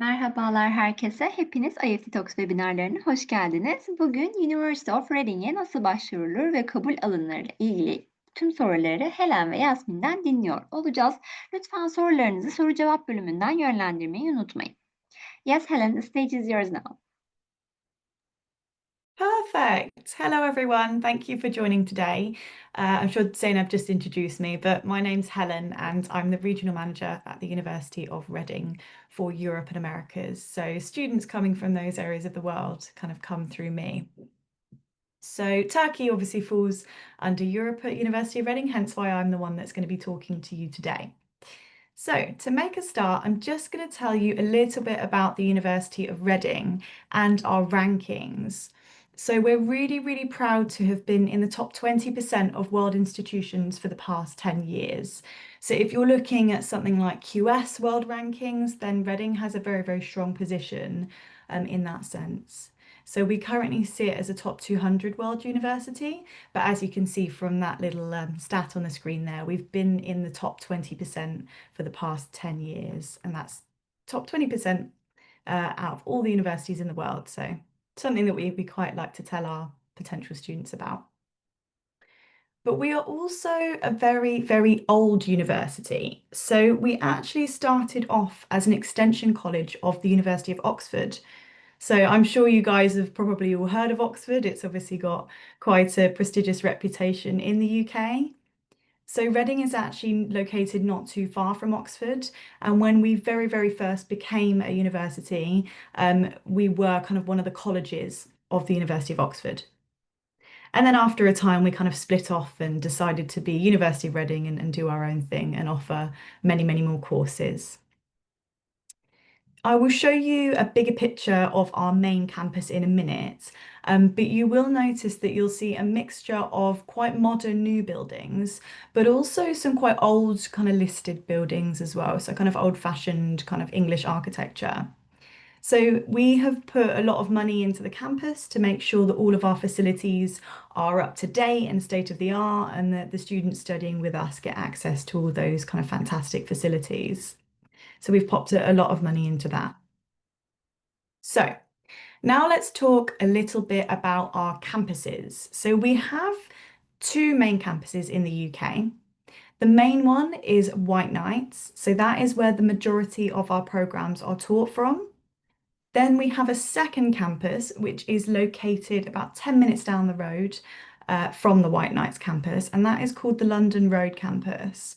Merhabalar herkese. Hepiniz IEFT Talks webinarlarına hoş geldiniz. Bugün University of Reading'e nasıl başvurulur ve kabul alınır ile ilgili tüm soruları Helen ve Yasmin'den dinliyor olacağız. Lütfen sorularınızı soru cevap bölümünden yönlendirmeyi unutmayın. Yes, Helen, the stage is yours now. Perfect. Hello, everyone. Thank you for joining today. I'm sure Zainab just introduced me, but my name's Helen and I'm the regional manager at the University of Reading for Europe and Americas. So students coming from those areas of the world kind of come through me. So Turkey obviously falls under Europe at University of Reading, hence why I'm the one that's going to be talking to you today. So to make a start, I'm just going to tell you a little bit about the University of Reading and our rankings. So we're really proud to have been in the top 20% of world institutions for the past 10 years. So if you're looking at something like QS world rankings, then Reading has a very strong position in that sense. So we currently sit as a top 200 world university, but as you can see from that little stat on the screen there, we've been in the top 20% for the past 10 years, and that's top 20% out of all the universities in the world. So something that we quite like to tell our potential students about. But we are also a very old university. So we actually started off as an extension college of the University of Oxford. So I'm sure you guys have probably all heard of Oxford. It's obviously got quite a prestigious reputation in the UK. So Reading is actually located not too far from Oxford. And when we very first became a university, we were kind of one of the colleges of the University of Oxford. And then after a time, we kind of split off and decided to be University of Reading and do our own thing and offer many more courses. I will show you a bigger picture of our main campus in a minute, but you will notice that you'll see a mixture of quite modern new buildings, but also some quite old kind of listed buildings as well, so kind of old-fashioned kind of English architecture. So we have put a lot of money into the campus to make sure that all of our facilities are up to date and state of the art, and that the students studying with us get access to all those kind of fantastic facilities. So we've popped a lot of money into that. So now let's talk a little bit about our campuses. So we have two main campuses in the UK. The main one is White Knights. So that is where the majority of our programs are taught from. Then we have a second campus, which is located about 10 minutes down the road from the White Knights campus, and that is called the London Road campus.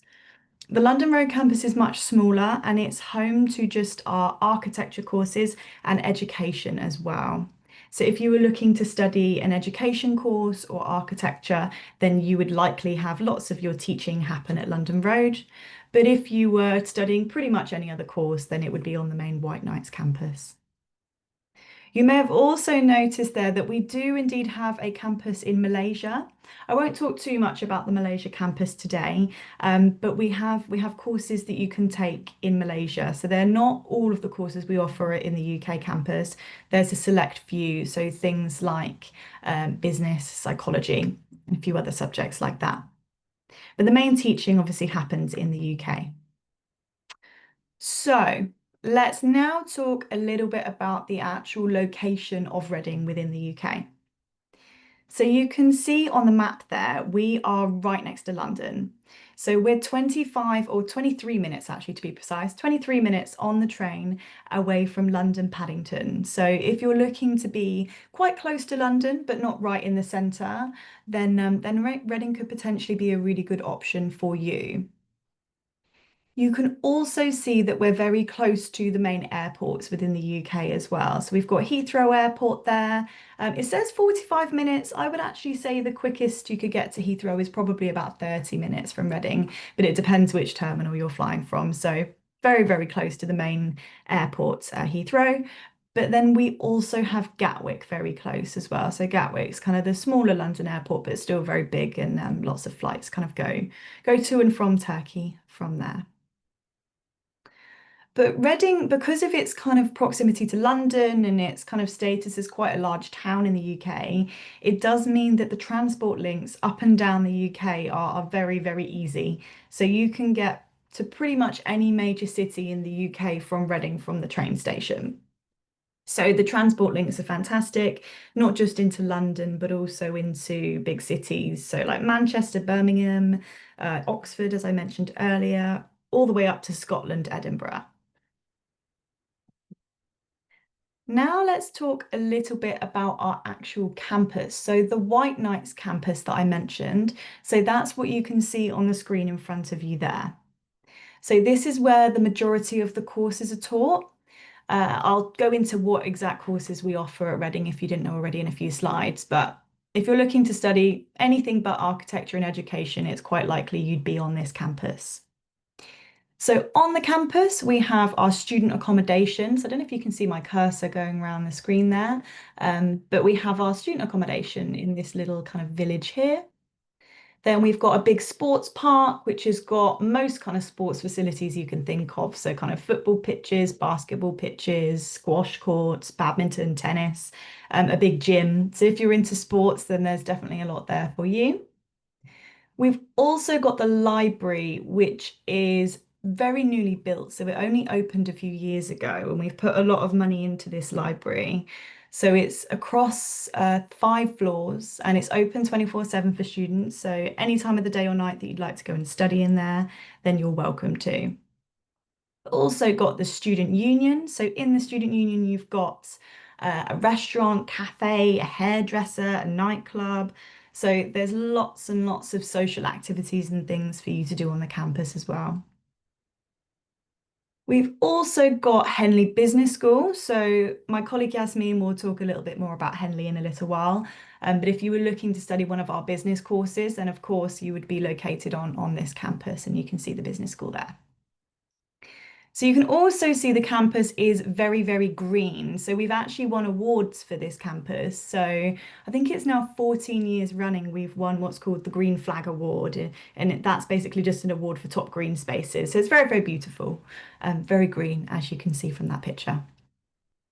The London Road campus is much smaller and it's home to just our architecture courses and education as well. So if you were looking to study an education course or architecture, then you would likely have lots of your teaching happen at London Road. But if you were studying pretty much any other course, then it would be on the main White Knights campus. You may have also noticed there that we do indeed have a campus in Malaysia. I won't talk too much about the Malaysia campus today, but we have courses that you can take in Malaysia. So they're not all of the courses we offer in the UK campus. There's a select few, so things like business, psychology, and a few other subjects like that. But the main teaching obviously happens in the UK. So let's now talk a little bit about the actual location of Reading within the UK. So you can see on the map there, we are right next to London. So we're 25 or 23 minutes actually to be precise, 23 minutes on the train away from London Paddington. So if you're looking to be quite close to London, but not right in the centre, then Reading could potentially be a really good option for you. You can also see that we're very close to the main airports within the UK as well. So we've got Heathrow Airport there. It says 45 minutes. I would actually say the quickest you could get to Heathrow is probably about 30 minutes from Reading, but it depends which terminal you're flying from. So very close to the main airport, Heathrow. But then we also have Gatwick very close as well. So Gatwick's kind of the smaller London airport, but still very big, and lots of flights kind of go to and from Turkey from there. But Reading, because of its kind of proximity to London and its kind of status as quite a large town in the UK, it does mean that the transport links up and down the UK are very easy. So you can get to pretty much any major city in the UK from Reading from the train station. So the transport links are fantastic, not just into London, but also into big cities. So like Manchester, Birmingham, Oxford, as I mentioned earlier, all the way up to Scotland, Edinburgh. Now let's talk a little bit about our actual campus. So the White Knights campus that I mentioned, so that's what you can see on the screen in front of you there. So this is where the majority of the courses are taught. I'll go into what exact courses we offer at Reading if you didn't know already in a few slides, but if you're looking to study anything but architecture and education, it's quite likely you'd be on this campus. So on the campus, we have our student accommodations. I don't know if you can see my cursor going around the screen there, but we have our student accommodation in this little kind of village here. Then we've got a big sports park, which has got most kind of sports facilities you can think of. So kind of football pitches, basketball pitches, squash courts, badminton, tennis, a big gym. So if you're into sports, then there's definitely a lot there for you. We've also got the library, which is very newly built. So it only opened a few years ago, and we've put a lot of money into this library. So it's across 5 floors and it's open 24/7 for students. So any time of the day or night that you'd like to go and study in there, then you're welcome to. Also got the student union. So in the student union, you've got a restaurant, cafe, a hairdresser, a nightclub. So there's lots and lots of social activities and things for you to do on the campus as well. We've also got Henley Business School. So my colleague Yasmin will talk a little bit more about Henley in a little while. But if you were looking to study one of our business courses, then of course you would be located on this campus and you can see the business school there. So you can also see the campus is very, very green. So we've actually won awards for this campus. So I think it's now 14 years running. We've won what's called the Green Flag Award. And that's basically just an award for top green spaces. So it's very, very beautiful, very green, as you can see from that picture.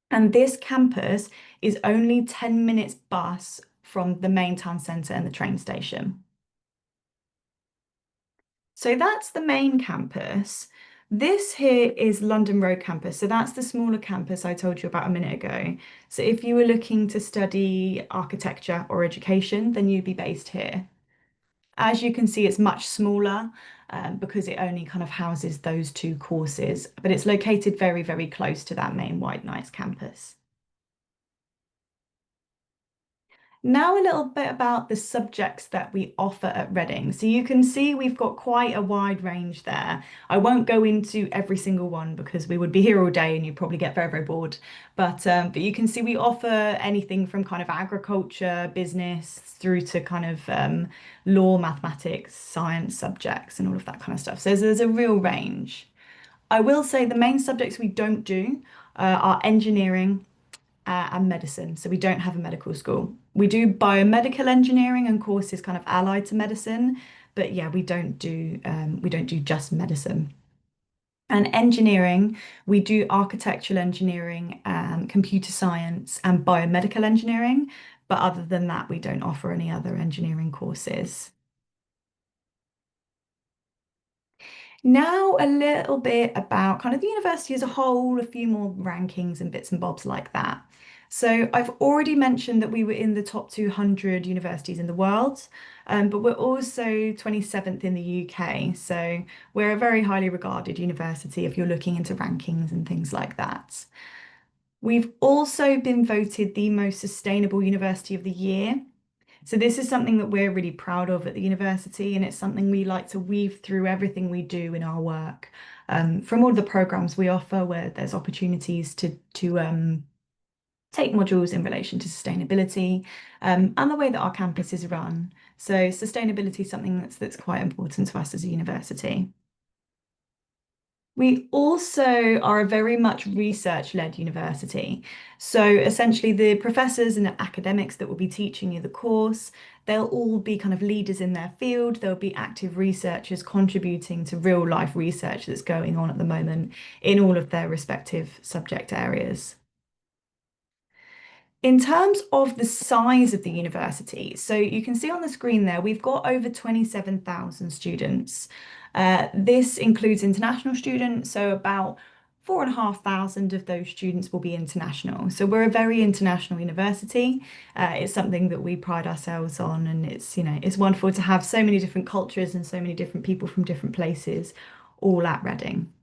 And this campus is only 10 minutes bus from the main town centre and the train station. So that's the main campus. This here is London Road campus. So that's the smaller campus I told you about a minute ago. So if you were looking to study architecture or education, then you'd be based here. As you can see, it's much smaller because it only kind of houses those 2 courses, but it's located very, very close to that main White Knights campus. Now a little bit about the subjects that we offer at Reading. So you can see we've got quite a wide range there. I won't go into every single one because we would be here all day and you'd probably get very, very bored. But you can see we offer anything from kind of agriculture, business, through to kind of law, mathematics, science subjects and all of that kind of stuff. So there's a real range. I will say the main subjects we don't do are engineering, and medicine. So we don't have a medical school. We do biomedical engineering and courses kind of allied to medicine, but yeah, we don't do just medicine. And engineering, we do architectural engineering, computer science, and biomedical engineering. But other than that, we don't offer any other engineering courses. Now, a little bit about kind of the university as a whole, a few more rankings and bits and bobs like that. So I've already mentioned that we were in the top 200 universities in the world, but we're also 27th in the UK. So we're a very highly regarded university if you're looking into rankings and things like that. We've also been voted the most sustainable university of the year. So this is something that we're really proud of at the university, and it's something we like to weave through everything we do in our work. From all the programs we offer, where there's opportunities to take modules in relation to sustainability, and the way that our campus is run. So sustainability is something that's quite important to us as a university. We also are a very much research-led university. So essentially the professors and the academics that will be teaching you the course, they'll all be kind of leaders in their field. There'll be active researchers contributing to real life research that's going on at the moment in all of their respective subject areas. In terms of the size of the university, so you can see on the screen there, we've got over 27,000 students. This includes international students, so about 4,500 of those students will be international. So we're a very international university. It's something that we pride ourselves on, and it's wonderful to have so many different cultures and so many different people from different places all at Reading.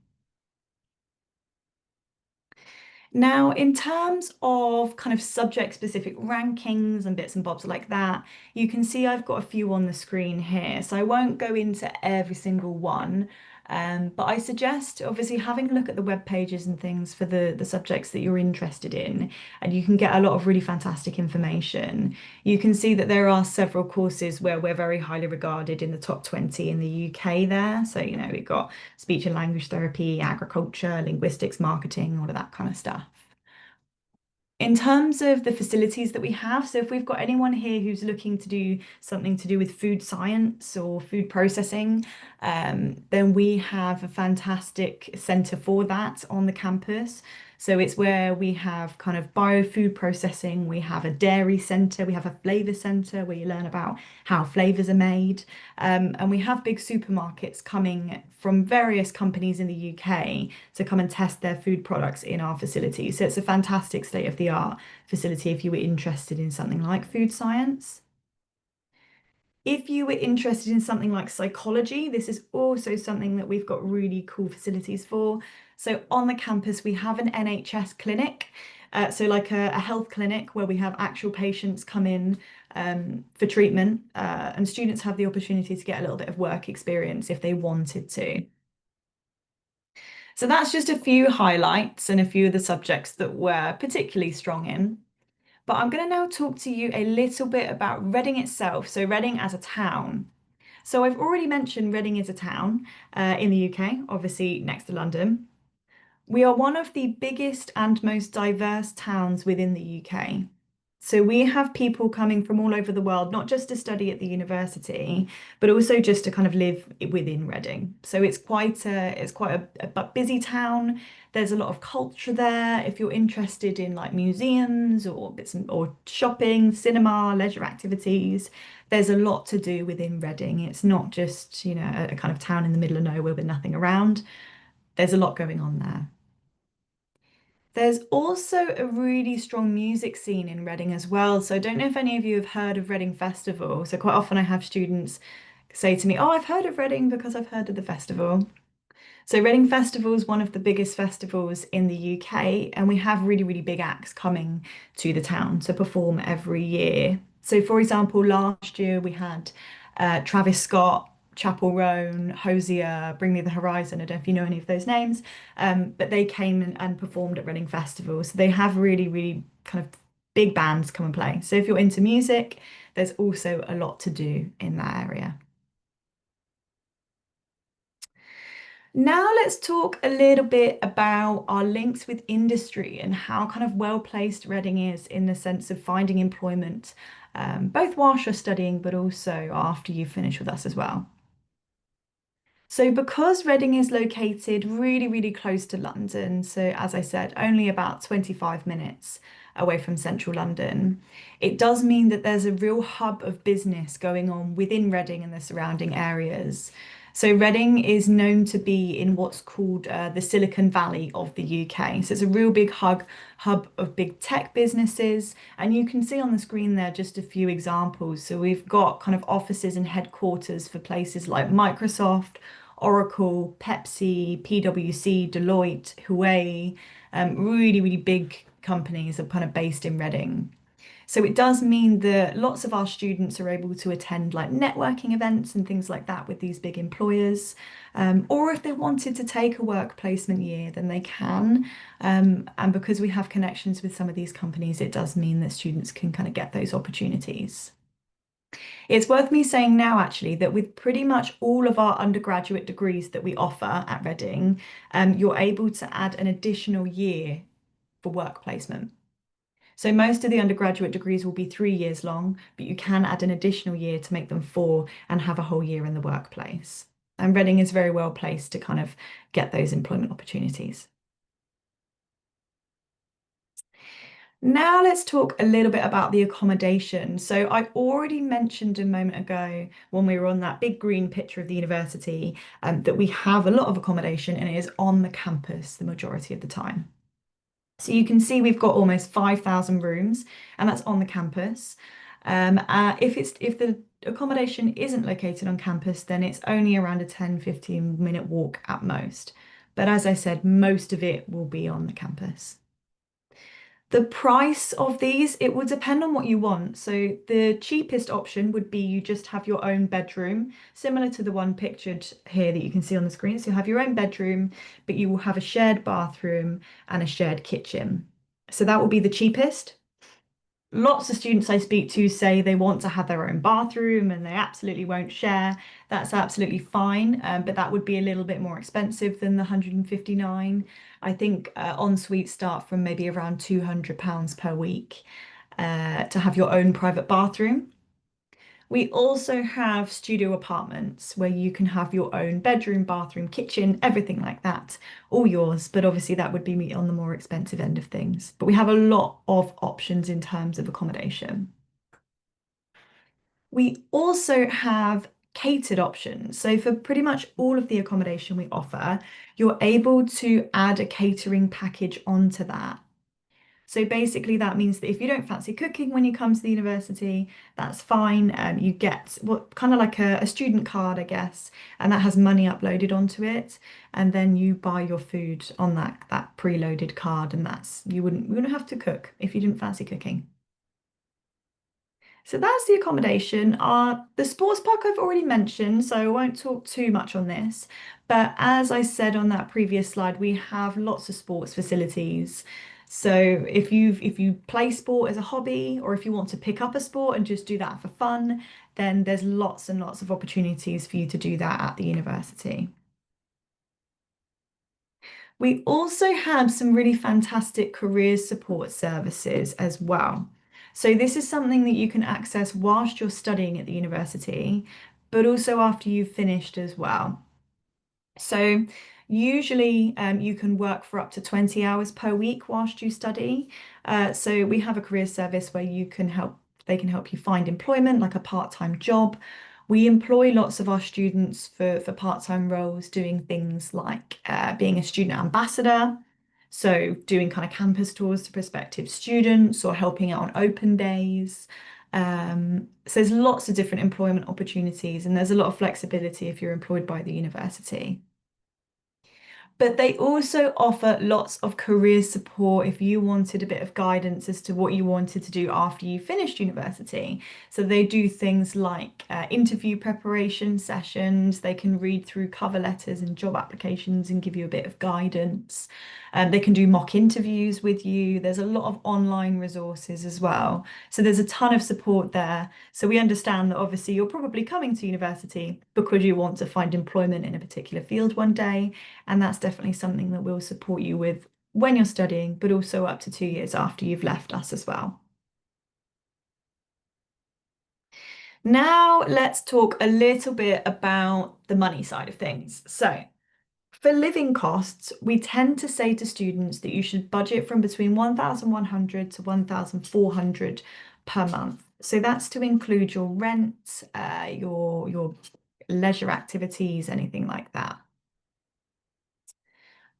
Now, in terms of kind of subject-specific rankings and bits and bobs like that, you can see I've got a few on the screen here. So I won't go into every single one, but I suggest obviously having a look at the web pages and things for the subjects that you're interested in, and you can get a lot of really fantastic information. You can see that there are several courses where we're very highly regarded in the top 20 in the UK there. So, we've got speech and language therapy, agriculture, linguistics, marketing, all of that kind of stuff. In terms of the facilities that we have, so if we've got anyone here who's looking to do something to do with food science or food processing, then we have a fantastic centre for that on the campus. So it's where we have kind of biofood processing, we have a dairy centre, we have a flavour centre where you learn about how flavours are made, and we have big supermarkets coming from various companies in the UK to come and test their food products in our facility. So it's a fantastic state-of-the-art facility if you were interested in something like food science. If you were interested in something like psychology, this is also something that we've got really cool facilities for. So on the campus, we have an NHS clinic. So like a health clinic where we have actual patients come in for treatment, and students have the opportunity to get a little bit of work experience if they wanted to. So that's just a few highlights and a few of the subjects that we're particularly strong in. But I'm going to now talk to you a little bit about Reading itself, so Reading as a town. So I've already mentioned Reading is a town in the UK, obviously next to London. We are one of the biggest and most diverse towns within the UK. So we have people coming from all over the world, not just to study at the university, but also just to kind of live within Reading. So it's quite a busy town. There's a lot of culture there. If you're interested in like museums or or shopping, cinema, leisure activities, there's a lot to do within Reading. It's not just, a kind of town in the middle of nowhere with nothing around. There's a lot going on there. There's also a really strong music scene in Reading as well. So I don't know if any of you have heard of Reading Festival. So quite often I have students say to me, "Oh, I've heard of Reading because I've heard of the festival." So Reading Festival is one of the biggest festivals in the UK, and we have really, really big acts coming to the town to perform every year. So for example, last year we had Travis Scott, Chapel Roan, Hosier, Bring Me the Horizon. I don't know if you know any of those names, but they came and performed at Reading Festival. So they have really, really kind of big bands come and play. So if you're into music, there's also a lot to do in that area. Now let's talk a little bit about our links with industry and how kind of well-placed Reading is in the sense of finding employment, both whilst you're studying, but also after you finish with us as well. So because Reading is located really, really close to London, so as I said, only about 25 minutes away from central London, it does mean that there's a real hub of business going on within Reading and the surrounding areas. So Reading is known to be in what's called the Silicon Valley of the UK. So it's a real big hub of big tech businesses. And you can see on the screen there just a few examples. So we've got kind of offices and headquarters for places like Microsoft, Oracle, Pepsi, PwC, Deloitte, Huawei, really, really big companies are kind of based in Reading. So it does mean that lots of our students are able to attend like networking events and things like that with these big employers. Or if they wanted to take a work placement year, then they can. And because we have connections with some of these companies, it does mean that students can kind of get those opportunities. It's worth me saying now, actually, that with pretty much all of our undergraduate degrees that we offer at Reading, you're able to add an additional year for work placement. So most of the undergraduate degrees will be 3 years long, but you can add an additional year to make them 4 and have a whole year in the workplace. And Reading is very well placed to kind of get those employment opportunities. Now let's talk a little bit about the accommodation. So I already mentioned a moment ago when we were on that big green picture of the university that we have a lot of accommodation and it is on the campus the majority of the time. So you can see we've got almost 5,000 rooms and that's on the campus. If the accommodation isn't located on campus, then it's only around a 10-15 minute walk at most. But as I said, most of it will be on the campus. The price of these, it would depend on what you want. So the cheapest option would be you just have your own bedroom, similar to the one pictured here that you can see on the screen. So you have your own bedroom, but you will have a shared bathroom and a shared kitchen. So that will be the cheapest. Lots of students I speak to say they want to have their own bathroom and they absolutely won't share. That's absolutely fine, but that would be a little bit more expensive than the 159. I think en suites start from maybe around £200 per week to have your own private bathroom. We also have studio apartments where you can have your own bedroom, bathroom, kitchen, everything like that, all yours. But obviously, that would be on the more expensive end of things. But we have a lot of options in terms of accommodation. We also have catered options. So, for pretty much all of the accommodation we offer, you're able to add a catering package onto that. So basically that means that if you don't fancy cooking when you come to the university, that's fine. You get what kind of like a student card, I guess, and that has money uploaded onto it. And then you buy your food on that preloaded card, and that's you wouldn't have to cook if you didn't fancy cooking. So that's the accommodation. The sports park I've already mentioned, so I won't talk too much on this. But as I said on that previous slide, we have lots of sports facilities. So if you play sport as a hobby, or if you want to pick up a sport and just do that for fun, then there's lots and lots of opportunities for you to do that at the university. We also have some really fantastic career support services as well. So this is something that you can access whilst you're studying at the university, but also after you've finished as well. So usually you can work for up to 20 hours per week whilst you study. So we have a career service where they can help you find employment, like a part-time job. We employ lots of our students for part-time roles, doing things like being a student ambassador. So doing kind of campus tours to prospective students or helping out on open days. So there's lots of different employment opportunities and there's a lot of flexibility if you're employed by the university. But they also offer lots of career support if you wanted a bit of guidance as to what you wanted to do after you finished university. So they do things like interview preparation sessions, they can read through cover letters and job applications and give you a bit of guidance. They can do mock interviews with you. There's a lot of online resources as well. So there's a ton of support there. So we understand that obviously you're probably coming to university because you want to find employment in a particular field one day. And that's definitely something that we'll support you with when you're studying, but also up to 2 years after you've left us as well. Now let's talk a little bit about the money side of things. So for living costs, we tend to say to students that you should budget from between 1,100 to 1,400 per month. So that's to include your rent, your leisure activities, anything like that.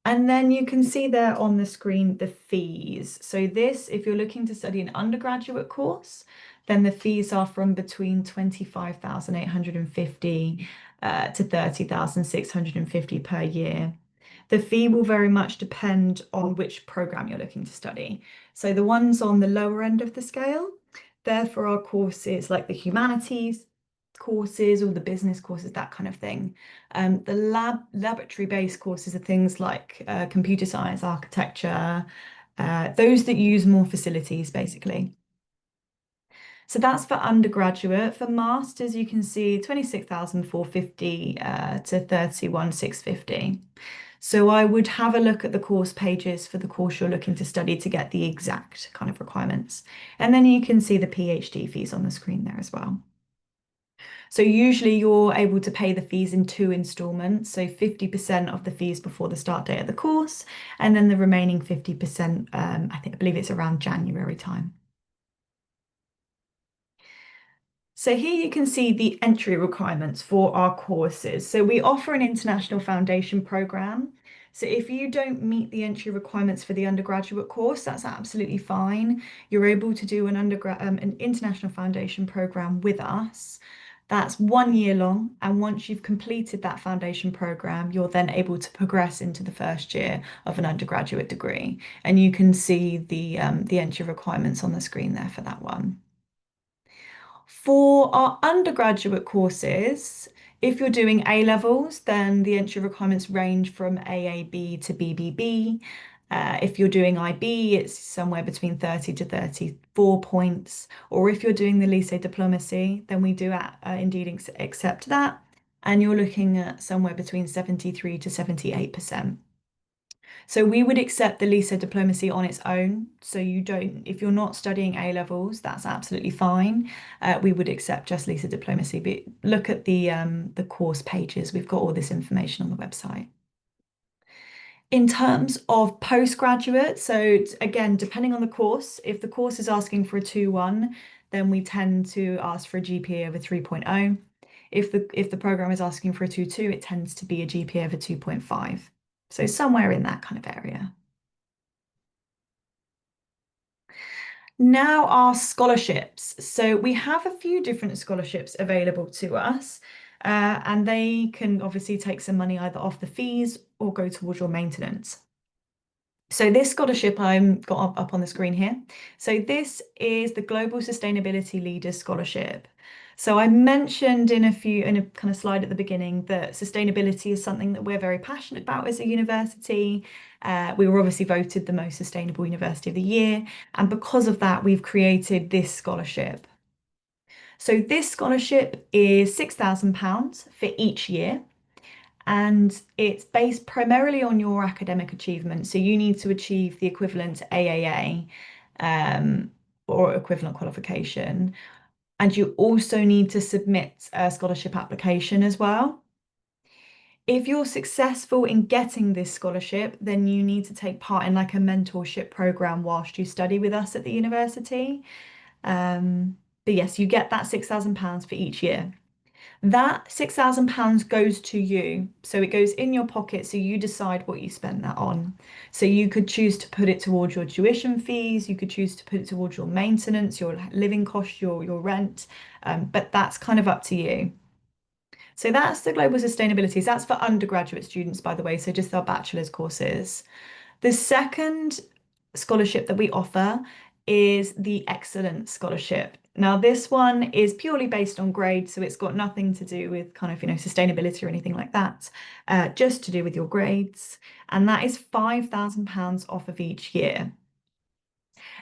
And then you can see there on the screen the fees. So this, if you're looking to study an undergraduate course, then the fees are from between 25,850 to 30,650 per year. The fee will very much depend on which program you're looking to study. So the ones on the lower end of the scale, they're for our courses like the humanities courses or the business courses, that kind of thing. The laboratory-based courses are things like computer science, architecture, those that use more facilities, basically. So that's for undergraduate. For masters, you can see 26,450 to 31,650. So I would have a look at the course pages for the course you're looking to study to get the exact kind of requirements. And then you can see the PhD fees on the screen there as well. So usually you're able to pay the fees in 2 installments, so 50% of the fees before the start date of the course, and then the remaining 50%, I believe it's around January time. So here you can see the entry requirements for our courses. So we offer an international foundation program. So if you don't meet the entry requirements for the undergraduate course, that's absolutely fine. You're able to do an international foundation program with us. That's 1 year long, and once you've completed that foundation program, you're then able to progress into the first year of an undergraduate degree. And you can see the entry requirements on the screen there for that one. For our undergraduate courses, if you're doing A levels, then the entry requirements range from AAB to BBB. If you're doing IB, it's somewhere between 30 to 34 points. Or if you're doing the lycée diplomacy, then we do indeed accept that. And you're looking at somewhere between 73 to 78%. So we would accept the lycée diplomacy on its own. So if you're not studying A levels, that's absolutely fine. We would accept just lycée diplomacy. But look at the course pages. We've got all this information on the website. In terms of postgraduate, so again, depending on the course, if the course is asking for a 2-1, then we tend to ask for a GPA over 3.0. If the program is asking for a 2-2, it tends to be a GPA over 2.5. So somewhere in that kind of area. Now our scholarships. So we have a few different scholarships available to us, and they can obviously take some money either off the fees or go towards your maintenance. So this scholarship I've got up on the screen here. So this is the Global Sustainability Leaders Scholarship. So I mentioned in a kind of slide at the beginning that sustainability is something that we're very passionate about as a university. We were obviously voted the most sustainable university of the year, and because of that, we've created this scholarship. So this scholarship is £6,000 for each year, and it's based primarily on your academic achievement. So you need to achieve the equivalent to AAA or equivalent qualification. And you also need to submit a scholarship application as well. If you're successful in getting this scholarship, then you need to take part in like a mentorship program whilst you study with us at the university. But yes, you get that £6,000 for each year. That £6,000 goes to you. So it goes in your pocket, so you decide what you spend that on. So you could choose to put it towards your tuition fees, you could choose to put it towards your maintenance, your living costs, your rent, but that's kind of up to you. So that's the global sustainability. That's for undergraduate students, by the way, so just our bachelor's courses. The second scholarship that we offer is the Excellence Scholarship. Now, this one is purely based on grades, so it's got nothing to do with kind of, sustainability or anything like that, just to do with your grades. And that is £5,000 off of each year.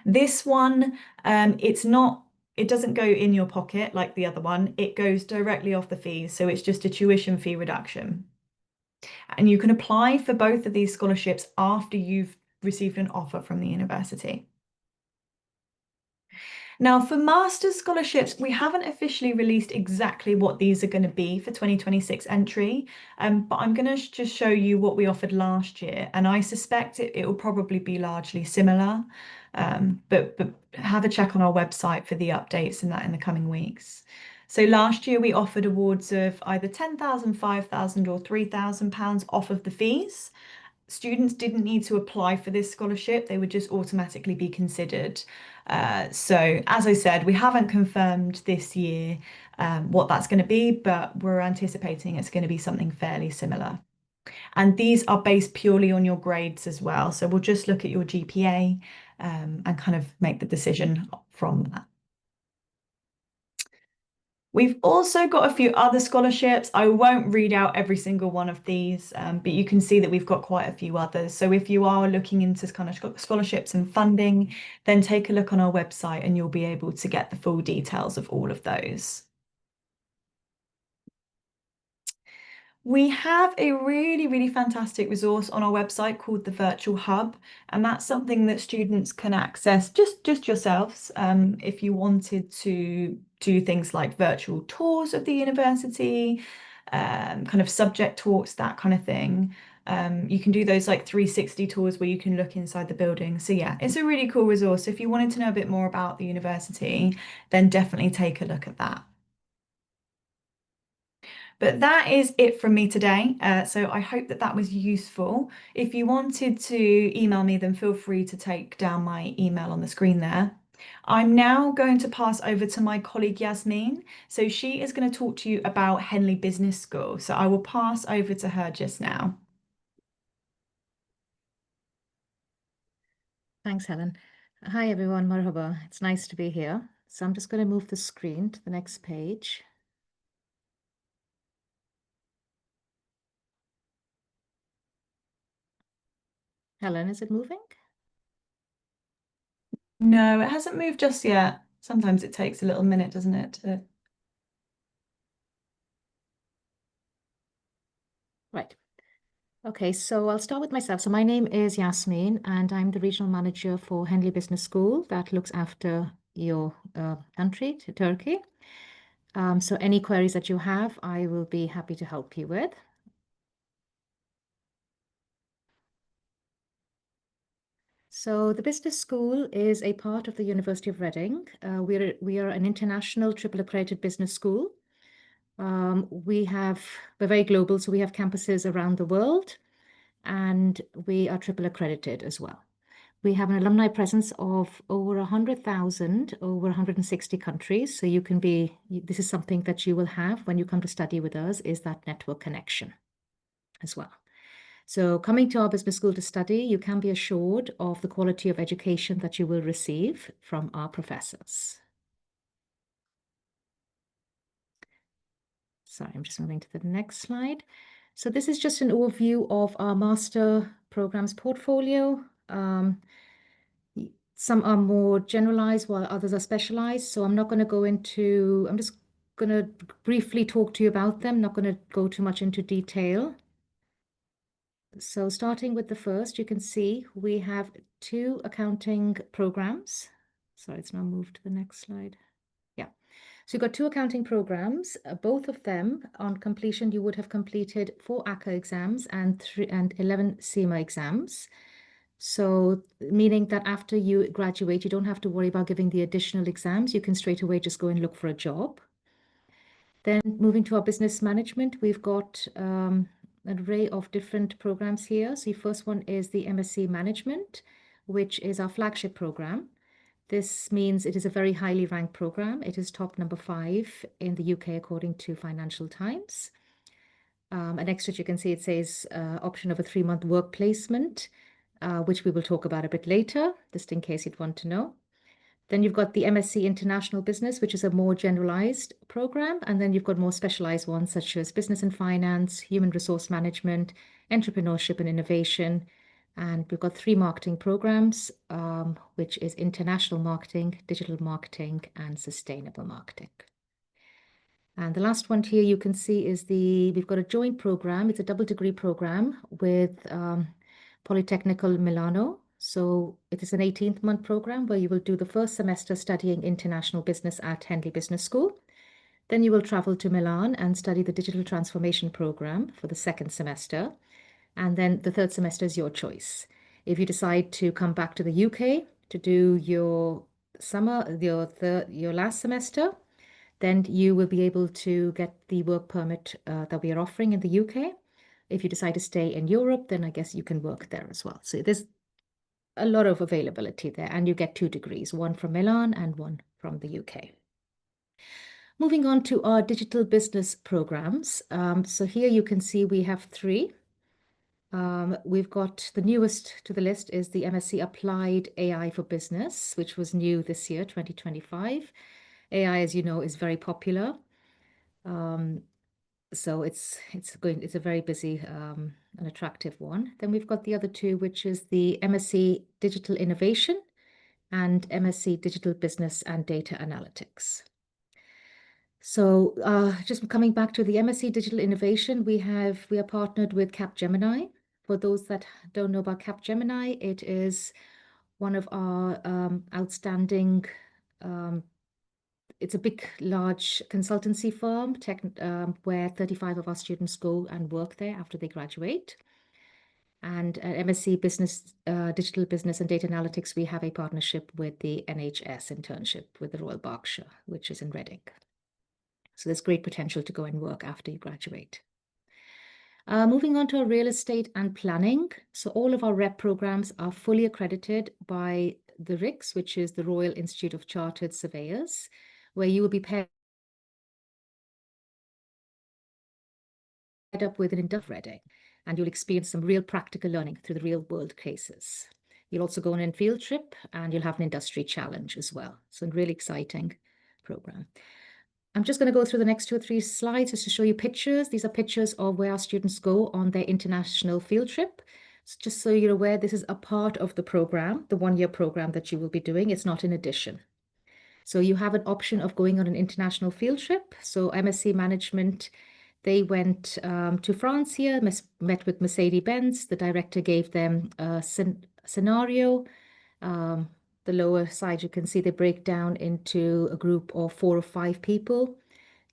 This one, it doesn't go in your pocket like the other one. It goes directly off the fees, so it's just a tuition fee reduction. And you can apply for both of these scholarships after you've received an offer from the university. Now, for master's scholarships, we haven't officially released exactly what these are going to be for 2026 entry, but I'm going to just show you what we offered last year, and I suspect it will probably be largely similar, but have a check on our website for the updates in the coming weeks. So last year we offered awards of either £10,000, £5,000 or £3,000 off of the fees. Students didn't need to apply for this scholarship, they would just automatically be considered. So as I said, we haven't confirmed this year what that's going to be, but we're anticipating it's going to be something fairly similar. And these are based purely on your grades as well. So we'll just look at your GPA and kind of make the decision from that. We've also got a few other scholarships. I won't read out every single one of these, but you can see that we've got quite a few others. So if you are looking into kind of scholarships and funding, then take a look on our website and you'll be able to get the full details of all of those. We have a really fantastic resource on our website called the Virtual Hub, and that's something that students can access just yourselves if you wanted to do things like virtual tours of the university, kind of subject talks, that kind of thing. You can do those like 360 tours where you can look inside the building. So yeah, it's a really cool resource. If you wanted to know a bit more about the university, then definitely take a look at that. But that is it from me today. So I hope that that was useful. If you wanted to email me, then feel free to take down my email on the screen there. I'm now going to pass over to my colleague Yasmin. So she is going to talk to you about Henley Business School. So I will pass over to her just now. Thanks, Helen. Hi, everyone. Marhaba. It's nice to be here. So I'm just going to move the screen to the next page. Helen, is it moving? No, it hasn't moved just yet. Sometimes it takes a little minute, doesn't it? Right. Okay, so I'll start with myself. So my name is Yasmin, and I'm the regional manager for Henley Business School that looks after your country, Turkey. So any queries that you have, I will be happy to help you with. So the business school is a part of the University of Reading. We are an international triple accredited business school. We're very global, so we have campuses around the world, and we are triple accredited as well. We have an alumni presence of over 100,000, over 160 countries. So this is something that you will have when you come to study with us, is that network connection as well. So coming to our business school to study, you can be assured of the quality of education that you will receive from our professors. Sorry, I'm just moving to the next slide. So this is just an overview of our master programs portfolio. Some are more generalized while others are specialized. So I'm just going to briefly talk to you about them, not going to go too much into detail. So starting with the first, you can see we have 2 accounting programs. Sorry, it's now moved to the next slide. Yeah. So you've got 2 accounting programs. Both of them, on completion, you would have completed 4 ACCA exams and 11 CIMA exams. So meaning that after you graduate, you don't have to worry about giving the additional exams. You can straight away just go and look for a job. Then moving to our business management, we've got an array of different programs here. So the first one is the MSc Management, which is our flagship program. This means it is a very highly ranked program. It is top number 5 in the UK according to Financial Times. And next to it, you can see it says option of a 3-month work placement, which we will talk about a bit later, just in case you'd want to know. Then you've got the MSc International Business, which is a more generalized program. And then you've got more specialized ones such as Business and Finance, Human Resource Management, Entrepreneurship and Innovation. And we've got 3 marketing programs, which is International Marketing, Digital Marketing, and Sustainable Marketing. And the last one here you can see is we've got a joint program. It's a double degree program with Politecnico Milano. So it is an 18-month program where you will do the first semester studying international business at Henley Business School. Then you will travel to Milan and study the digital transformation program for the second semester. And then the third semester is your choice. If you decide to come back to the UK to do your last semester, then you will be able to get the work permit that we are offering in the UK. If you decide to stay in Europe, then I guess you can work there as well. So there's a lot of availability there, and you get 2 degrees, one from Milan and one from the UK. Moving on to our digital business programs. So here you can see we have 3. We've got the newest to the list is the MSc Applied AI for Business, which was new this year, 2025. AI, as you know, is very popular. So it's a very busy and attractive one. Then we've got the other 2, which is the MSc Digital Innovation and MSc Digital Business and Data Analytics. So just coming back to the MSc Digital Innovation, we are partnered with Capgemini. For those that don't know about Capgemini, it is one of our outstanding, it's a big, large consultancy firm where 35 of our students go and work there after they graduate. And at MSc Business, Digital Business and Data Analytics, we have a partnership with the NHS internship with the Royal Berkshire, which is in Reading. So there's great potential to go and work after you graduate. Moving on to our real estate and planning. So all of our REP programs are fully accredited by the RICS, which is the Royal Institute of Chartered Surveyors, where you will be paired up with an industrial Reading, and you'll experience some real practical learning through the real world cases. You'll also go on a field trip and you'll have an industry challenge as well. So a really exciting program. I'm just going to go through the next 2 or 3 slides just to show you pictures. These are pictures of where our students go on their international field trip. So just so you're aware, this is a part of the program, the 1-year program that you will be doing. It's not in addition. So you have an option of going on an international field trip. So MSc Management, they went to France here, met with Mercedes-Benz. The director gave them a scenario. The lower side, you can see they break down into a group of 4 or 5 people.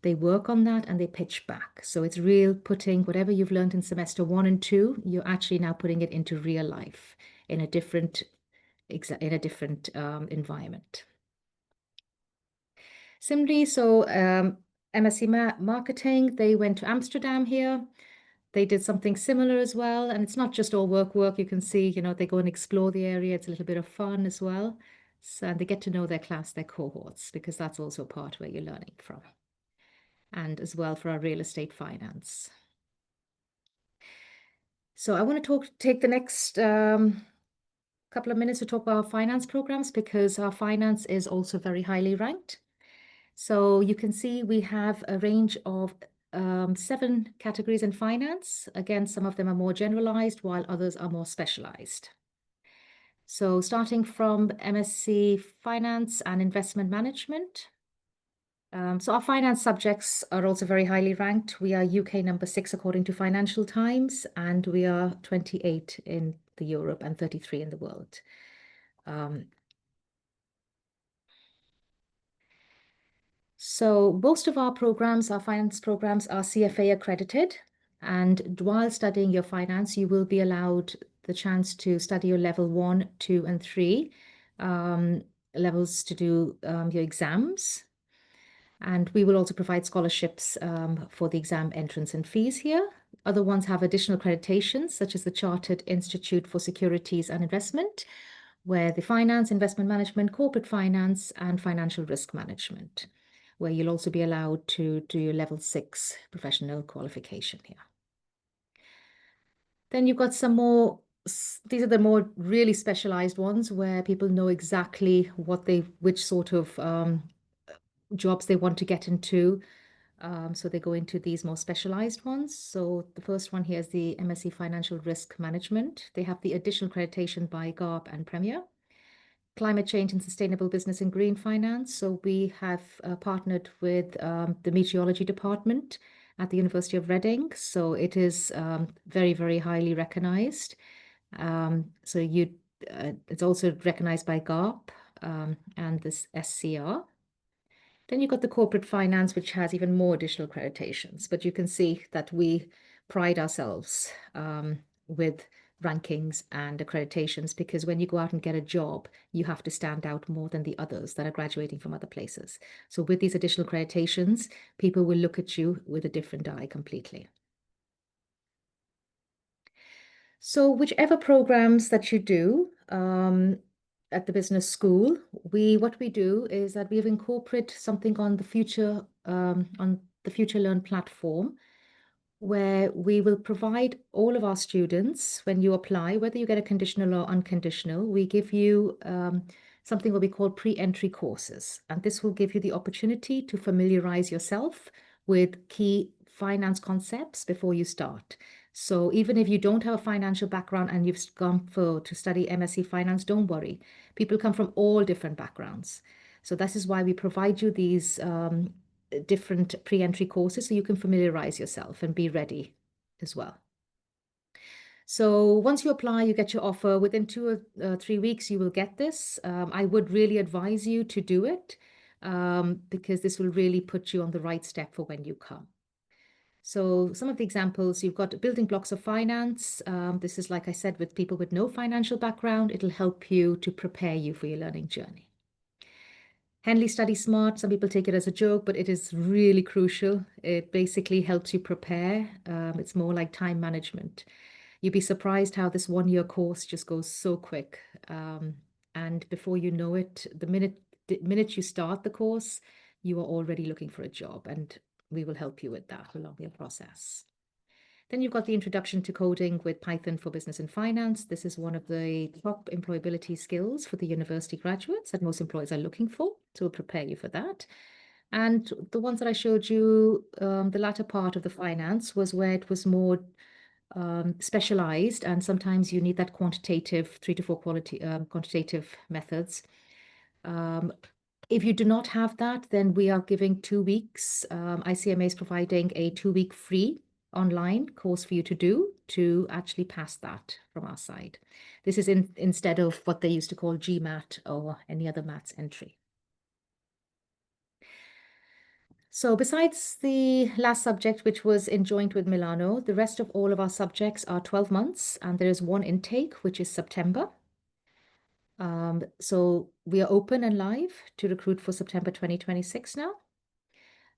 They work on that and they pitch back. So it's real putting whatever you've learned in semester 1 and 2, you're actually now putting it into real life in a different environment. Similarly, so MSc Marketing, they went to Amsterdam here. They did something similar as well. And it's not just all work. You can see, they go and explore the area. It's a little bit of fun as well. So, and they get to know their class, their cohorts, because that's also a part where you're learning from. And as well for our real estate finance. So I want to take the next couple of minutes to talk about our finance programs, because our finance is also very highly ranked. So you can see we have a range of 7 categories in finance. Again, some of them are more generalized, while others are more specialized. So starting from MSc Finance and Investment Management. So our finance subjects are also very highly ranked. We are UK number 6 according to Financial Times, and we are 28 in the Europe and 33 in the world. So most of our programs, our finance programs, are CFA accredited. And while studying your finance, you will be allowed the chance to study your level 1, 2, and 3 levels to do your exams. And we will also provide scholarships for the exam entrance and fees here. Other ones have additional accreditations, such as the Chartered Institute for Securities and Investment, where the finance, investment management, corporate finance, and financial risk management, where you'll also be allowed to do your level 6 professional qualification here. Then you've got some more, these are the more really specialized ones where people know exactly which sort of jobs they want to get into. So they go into these more specialized ones. So the first one here is the MSc Financial Risk Management. They have the additional accreditation by GARP and Premier. Climate Change and Sustainable Business and Green Finance. So we have partnered with the Meteorology Department at the University of Reading. So it is very, very highly recognized. So it's also recognized by GARP and this SCR. Then you've got the corporate finance, which has even more additional accreditations. But you can see that we pride ourselves with rankings and accreditations, because when you go out and get a job, you have to stand out more than the others that are graduating from other places. So with these additional accreditations, people will look at you with a different eye completely. So whichever programs that you do at the business school, what we do is that we've incorporated something on the Future Learn platform, where we will provide all of our students, when you apply, whether you get a conditional or unconditional, we give you something what we call pre-entry courses. And this will give you the opportunity to familiarize yourself with key finance concepts before you start. So even if you don't have a financial background and you've gone to study MSc Finance, don't worry. People come from all different backgrounds. So this is why we provide you these different pre-entry courses so you can familiarize yourself and be ready as well. So once you apply, you get your offer. Within 2 or 3 weeks, you will get this. I would really advise you to do it because this will really put you on the right step for when you come. So some of the examples, you've got building blocks of finance. This is, like I said, with people with no financial background. It'll help you to prepare you for your learning journey. Henley Study Smart, some people take it as a joke, but it is really crucial. It basically helps you prepare. It's more like time management. You'd be surprised how this 1-year course just goes so quick. And before you know it, the minute you start the course, you are already looking for a job, and we will help you with that along your process. Then you've got the introduction to coding with Python for business and finance. This is one of the top employability skills for the university graduates that most employers are looking for. So we'll prepare you for that. And the ones that I showed you, the latter part of the finance was where it was more specialized, and sometimes you need that quantitative 3 to 4 quantitative methods. If you do not have that, then we are giving 2 weeks. ICMA is providing a 2-week free online course for you to do to actually pass that from our side. This is instead of what they used to call GMAT or any other maths entry. So besides the last subject, which was in joint with Milano, the rest of all of our subjects are 12 months, and there is one intake, which is September. So we are open and live to recruit for September 2026 now.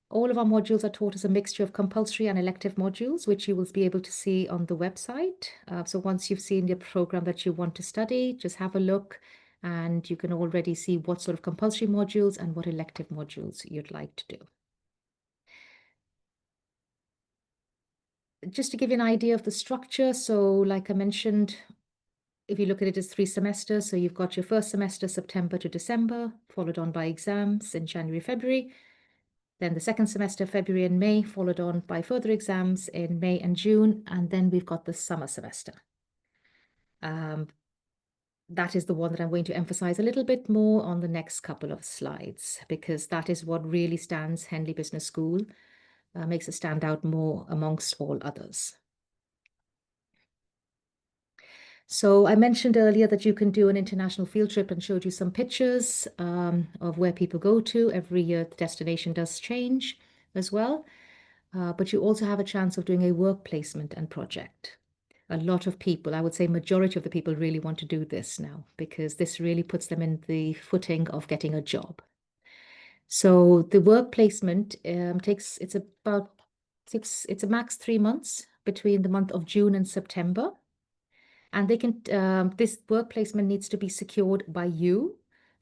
All of our modules are taught as a mixture of compulsory and elective modules, which you will be able to see on the website. So once you've seen the program that you want to study, just have a look, and you can already see what sort of compulsory modules and what elective modules you'd like to do. Just to give you an idea of the structure, so like I mentioned, if you look at it as 3 semesters, so you've got your first semester, September to December, followed on by exams in January, February. Then the second semester, February and May, followed on by further exams in May and June. And then we've got the summer semester. That is the one that I'm going to emphasize a little bit more on the next couple of slides, because that is what really stands Henley Business School, makes it stand out more amongst all others. So I mentioned earlier that you can do an international field trip and showed you some pictures of where people go to. Every year the destination does change as well. But you also have a chance of doing a work placement and project. A lot of people, I would say majority of the people, really want to do this now, because this really puts them in the footing of getting a job. So the work placement it's a max 3 months between the month of June and September. And they can this work placement needs to be secured by you,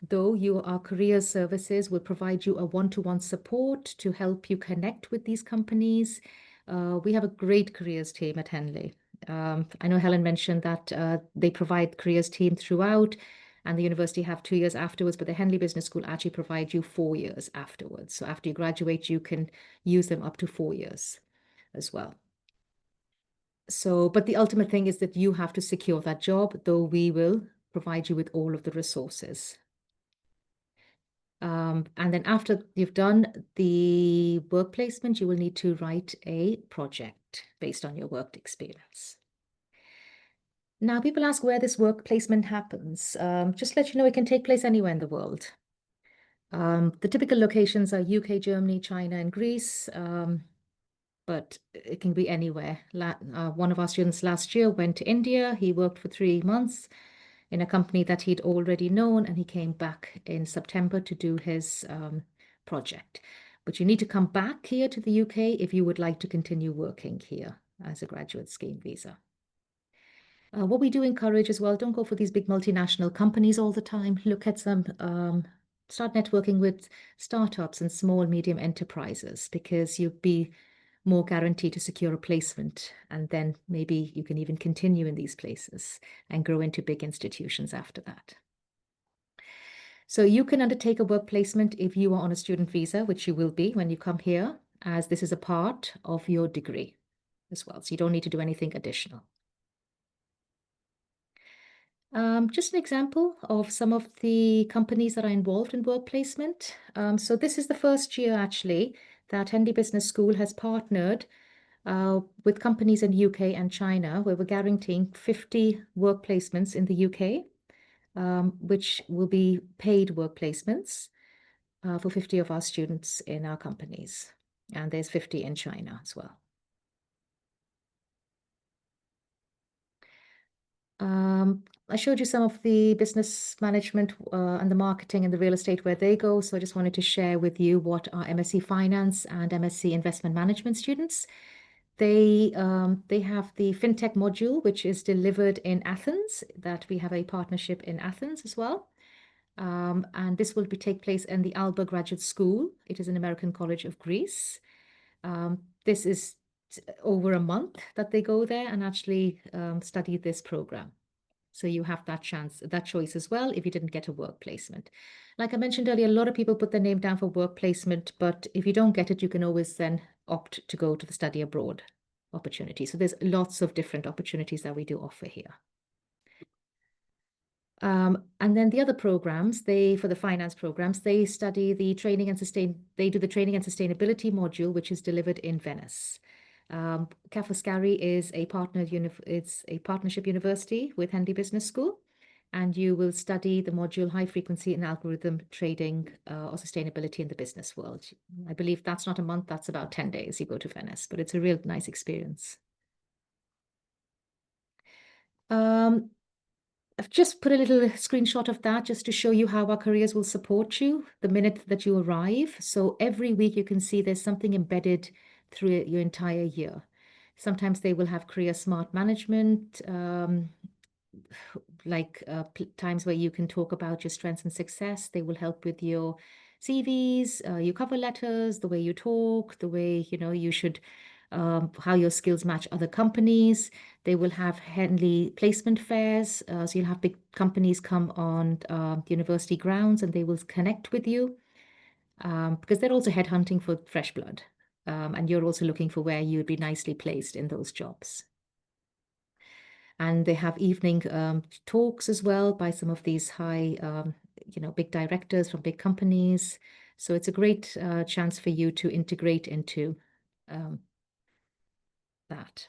though our career services will provide you a one-to-one support to help you connect with these companies. We have a great careers team at Henley. I know Helen mentioned that they provide careers team throughout, and the university have 2 years afterwards, but the Henley Business School actually provide you 4 years afterwards. So after you graduate, you can use them up to 4 years as well. So, but the ultimate thing is that you have to secure that job, though we will provide you with all of the resources. And then after you've done the work placement, you will need to write a project based on your work experience. Now, people ask where this work placement happens. Just to let you know, it can take place anywhere in the world. The typical locations are UK, Germany, China, and Greece. But it can be anywhere. One of our students last year went to India. He worked for 3 months in a company that he'd already known, and he came back in September to do his project. But you need to come back here to the UK if you would like to continue working here as a graduate scheme visa. What we do encourage as well, don't go for these big multinational companies all the time. Look at some, start networking with startups and small, medium enterprises, because you'll be more guaranteed to secure a placement, and then maybe you can even continue in these places and grow into big institutions after that. So you can undertake a work placement if you are on a student visa, which you will be when you come here, as this is a part of your degree as well. So you don't need to do anything additional. Just an example of some of the companies that are involved in work placement. So this is the first year actually that Henley Business School has partnered with companies in the UK and China, where we're guaranteeing 50 work placements in the UK, which will be paid work placements for 50 of our students in our companies. And there's 50 in China as well. I showed you some of the business management and the marketing and the real estate where they go. So I just wanted to share with you what our MSc Finance and MSc Investment Management students, they have the FinTech module, which is delivered in Athens, that we have a partnership in Athens as well. And this will take place in the Alba Graduate School. It is an American College of Greece. This is over a month that they go there and actually study this program. So you have that choice as well if you didn't get a work placement. Like I mentioned earlier, a lot of people put their name down for work placement, but if you don't get it, you can always then opt to go to the study abroad opportunity. So there's lots of different opportunities that we do offer here. And then the other programs, for the finance programs, they study the training and they do the training and sustainability module, which is delivered in Venice. Ca' Foscari is a partnership university with Henley Business School, and you will study the module High Frequency and Algorithm Trading or Sustainability in the Business World. I believe that's not a month, that's about 10 days you go to Venice, but it's a real nice experience. I've just put a little screenshot of that just to show you how our careers will support you the minute that you arrive. So every week you can see there's something embedded through your entire year. Sometimes they will have career smart management, times where you can talk about your strengths and success. They will help with your CVs, your cover letters, the way you talk, the way, you should, how your skills match other companies. They will have Henley placement fairs. So you'll have big companies come on the university grounds and they will connect with you because they're also headhunting for fresh blood. And you're also looking for where you'd be nicely placed in those jobs. And they have evening talks as well by some of these high, big directors from big companies. So it's a great chance for you to integrate into that.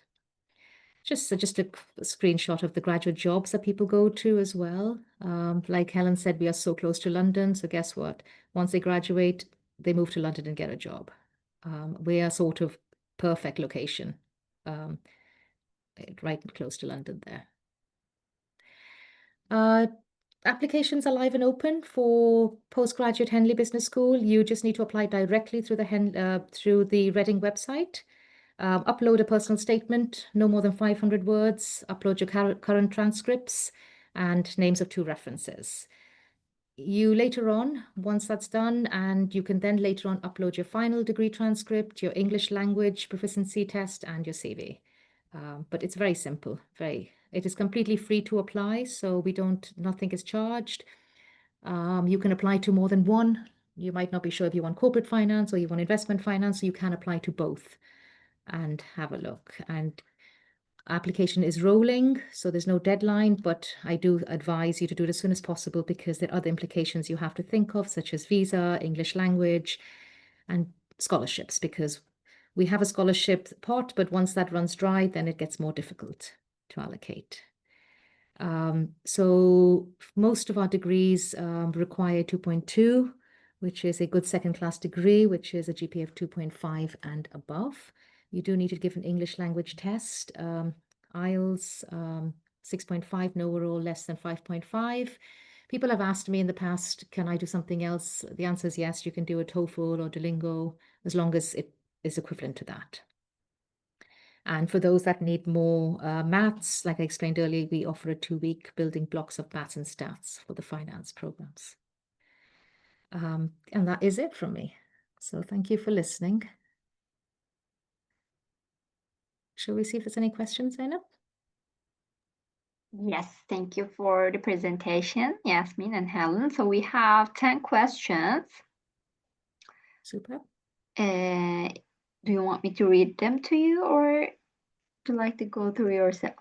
Just a screenshot of the graduate jobs that people go to as well. Like Helen said, we are so close to London. So guess what? Once they graduate, they move to London and get a job. We are sort of perfect location, right close to London there. Applications are live and open for postgraduate Henley Business School. You just need to apply directly through the Reading website. Upload a personal statement, no more than 500 words. Upload your current transcripts and names of 2 references. You later on, once that's done, and you can then later on upload your final degree transcript, your English language proficiency test, and your CV. But it's very simple. It is completely free to apply, so nothing is charged. You can apply to more than one. You might not be sure if you want corporate finance or you want investment finance, so you can apply to both and have a look. And application is rolling, so there's no deadline, but I do advise you to do it as soon as possible because there are other implications you have to think of, such as visa, English language, and scholarships, because we have a scholarship pot, but once that runs dry, then it gets more difficult to allocate. So most of our degrees require 2.2, which is a good second-class degree, which is a GPA of 2.5 and above. You do need to give an English language test, IELTS 6.5, no overall less than 5.5. People have asked me in the past, can I do something else? The answer is yes, you can do a TOEFL or Duolingo, as long as it is equivalent to that. And for those that need more maths, like I explained earlier, we offer a 2-week building blocks of maths and stats for the finance programs. And that is it from me. So thank you for listening. Shall we see if there's any questions, Zainab? Yes, thank you for the presentation, Yasmin and Helen. So we have 10 questions. Super. Do you want me to read them to you, or would you like to go through yourself?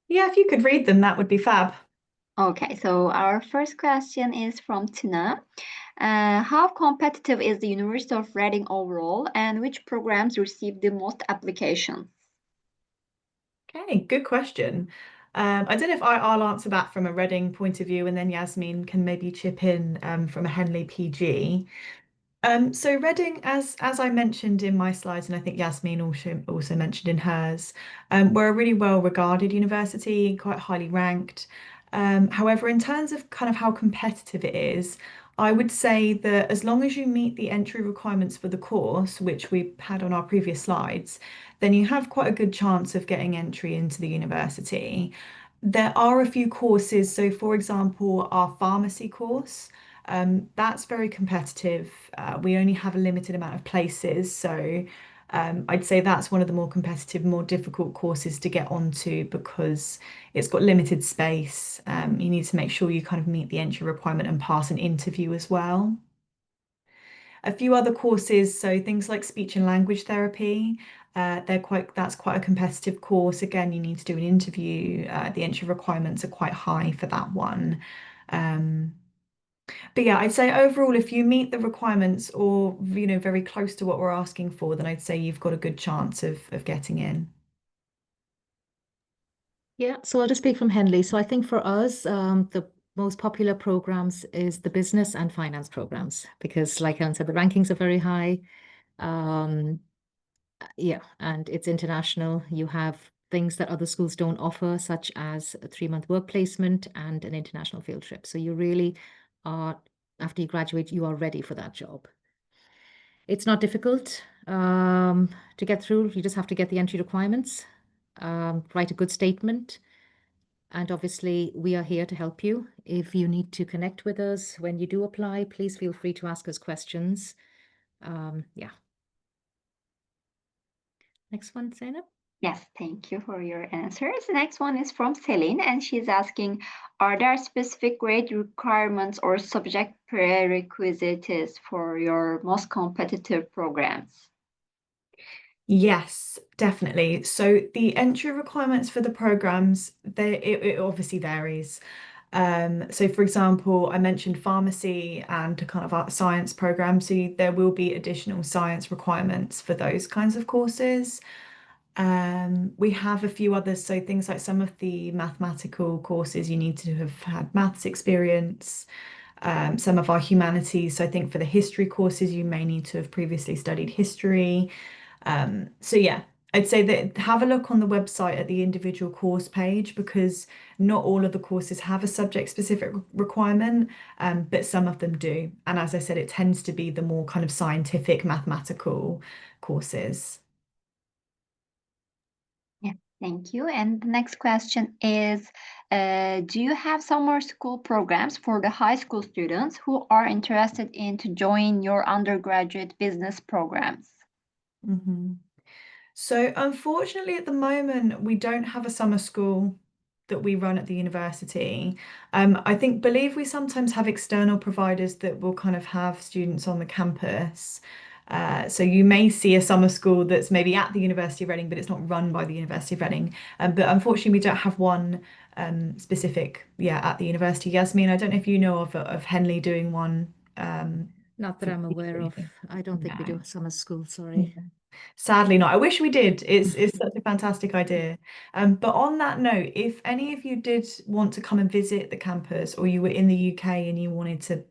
Yeah, if you could read them, that would be fab. Okay, so our first question is from Tina. How competitive is the University of Reading overall, and which programs receive the most applications? Okay, good question. I don't know if I'll answer that from a Reading point of view, and then Yasmin can maybe chip in from a Henley PG. So Reading, as I mentioned in my slides, and I think Yasmin also mentioned in hers, we're a really well-regarded university, quite highly ranked. However, in terms of kind of how competitive it is, I would say that as long as you meet the entry requirements for the course, which we had on our previous slides, then you have quite a good chance of getting entry into the university. There are a few courses. So, for example, our pharmacy course. That's very competitive. We only have a limited amount of places, so I'd say that's one of the more competitive, more difficult courses to get onto because it's got limited space. You need to make sure you kind of meet the entry requirement and pass an interview as well. A few other courses, so things like speech and language therapy, that's quite a competitive course. Again, you need to do an interview. The entry requirements are quite high for that one. But yeah, I'd say overall, if you meet the requirements or, very close to what we're asking for, then I'd say you've got a good chance of getting in. Yeah, so I'll just speak from Henley. So I think for us, the most popular programs is the business and finance programs because, like Helen said, the rankings are very high. Yeah, and it's international. You have things that other schools don't offer, such as a 3-month work placement and an international field trip. So you really are, after you graduate, you are ready for that job. It's not difficult to get through. You just have to get the entry requirements, write a good statement. And obviously, we are here to help you. If you need to connect with us when you do apply, please feel free to ask us questions. Yeah. Next one, Zainab. Yes, thank you for your answers. The next one is from Celine, and she's asking, are there specific grade requirements or subject prerequisites for your most competitive programs? Yes, definitely. So the entry requirements for the programs, it obviously varies. So for example, I mentioned pharmacy and a kind of art science program. So there will be additional science requirements for those kinds of courses. We have a few others, so things like some of the mathematical courses, you need to have had maths experience. Some of our humanities, so I think for the history courses, you may need to have previously studied history. So yeah, I'd say that have a look on the website at the individual course page because not all of the courses have a subject specific requirement, but some of them do. And as I said, it tends to be the more kind of scientific mathematical courses. Yeah, thank you. And the next question is, do you have summer school programs for the high school students who are interested in to join your undergraduate business programs? So unfortunately, at the moment, we don't have a summer school that we run at the university. Believe we sometimes have external providers that will kind of have students on the campus. So you may see a summer school that's maybe at the University of Reading, but it's not run by the University of Reading. But unfortunately, we don't have one specific, at the university. Yasmin, I don't know if you know of Henley doing one. Not that I'm aware of. I don't think we do No. a summer school, sorry. Sadly not. I wish we did. It's such a fantastic idea. But on that note, if any of you did want to come and visit the campus or you were in the UK and you wanted to,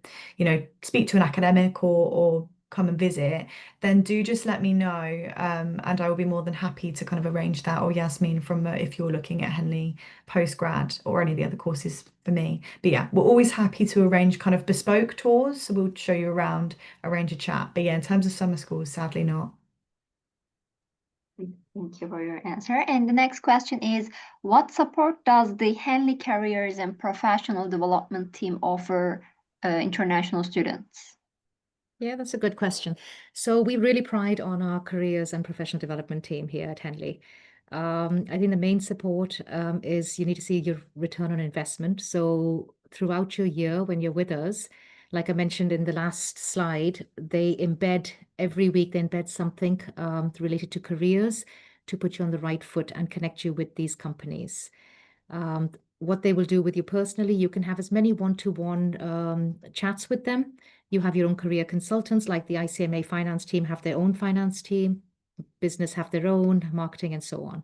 speak to an academic or come and visit, then do just let me know. And I will be more than happy to kind of arrange that, or Yasmin from if you're looking at Henley postgrad or any of the other courses for me. But yeah, we're always happy to arrange kind of bespoke tours. So we'll show you around, arrange a chat. But yeah, in terms of summer schools, sadly not. Thank you for your answer. And the next question is, what support does the Henley Careers and Professional Development Team offer international students? Yeah, that's a good question. So we really pride on our careers and professional development team here at Henley. I think the main support is you need to see your return on investment. So throughout your year when you're with us, like I mentioned in the last slide, every week they embed something related to careers to put you on the right foot and connect you with these companies. what they will do with you personally. You can have as many one-to-one chats with them. You have your own career consultants, like the ICMA finance team have their own finance team, business have their own, marketing, and so on.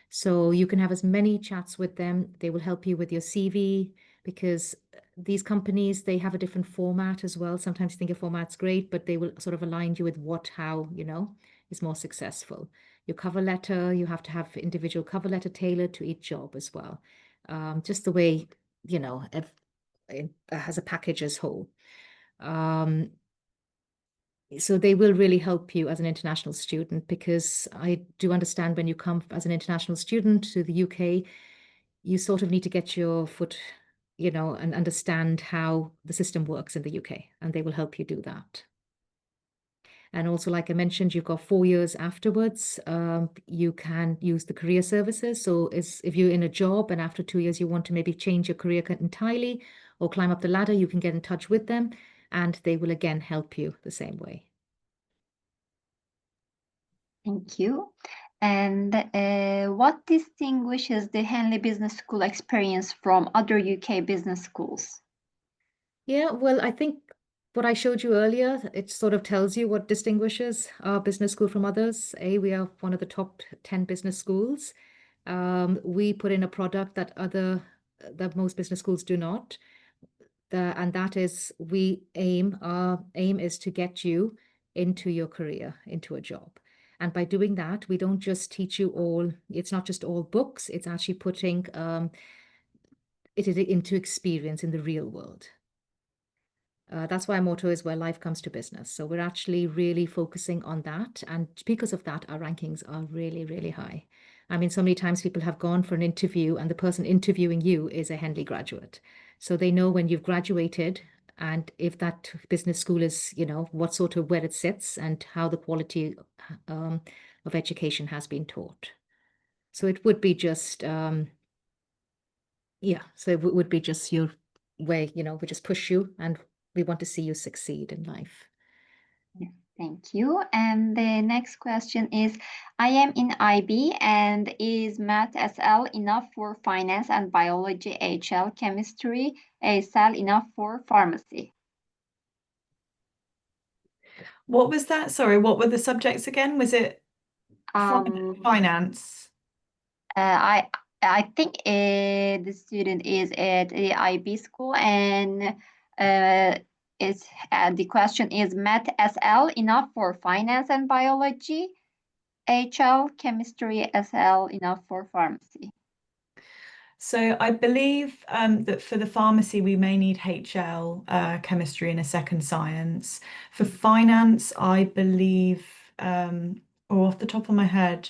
So you can have as many chats with them. They will help you with your CV, because these companies, they have a different format as well. Sometimes you think your format's great, but they will sort of align you with how, is more successful. Your cover letter, you have to have individual cover letter tailored to each job as well. Just the way, as a package as whole. So they will really help you as an international student, because I do understand when you come as an international student to the UK, you sort of need to get your foot, and understand how the system works in the UK, and they will help you do that. And also, like I mentioned, you've got 4 years afterwards. You can use the career services. So if you're in a job and after 2 years you want to maybe change your career entirely or climb up the ladder, you can get in touch with them, and they will again help you the same way. Thank you. And what distinguishes the Henley Business School experience from other UK business schools? Yeah, well, I think what I showed you earlier, it sort of tells you what distinguishes our business school from others. We are one of the top 10 business schools. We put in a product that most business schools do not. And that is, our aim is to get you into your career, into a job. And by doing that, we don't just teach you it's not just all books, it's actually putting it into experience in the real world. That's why our motto is where life comes to business. So we're actually really focusing on that. And because of that, our rankings are really, really high. I mean, so many times people have gone for an interview and the person interviewing you is a Henley graduate. So they know when you've graduated and if that business school is, where it sits and how the quality of education has been taught. So it would be just, so it would be just your way, we just push you and we want to see you succeed in life. Thank you. And the next question is, I am in IB, and is Math SL enough for finance and biology, HL, chemistry, ASL enough for pharmacy? What was that? Sorry, what were the subjects again? Was it finance? I think the student is at the IB school, and the question is, Math SL enough for finance and biology, HL, chemistry, SL enough for pharmacy? So I believe that for the pharmacy, we may need HL, chemistry, and a second science. For finance, I believe, or off the top of my head,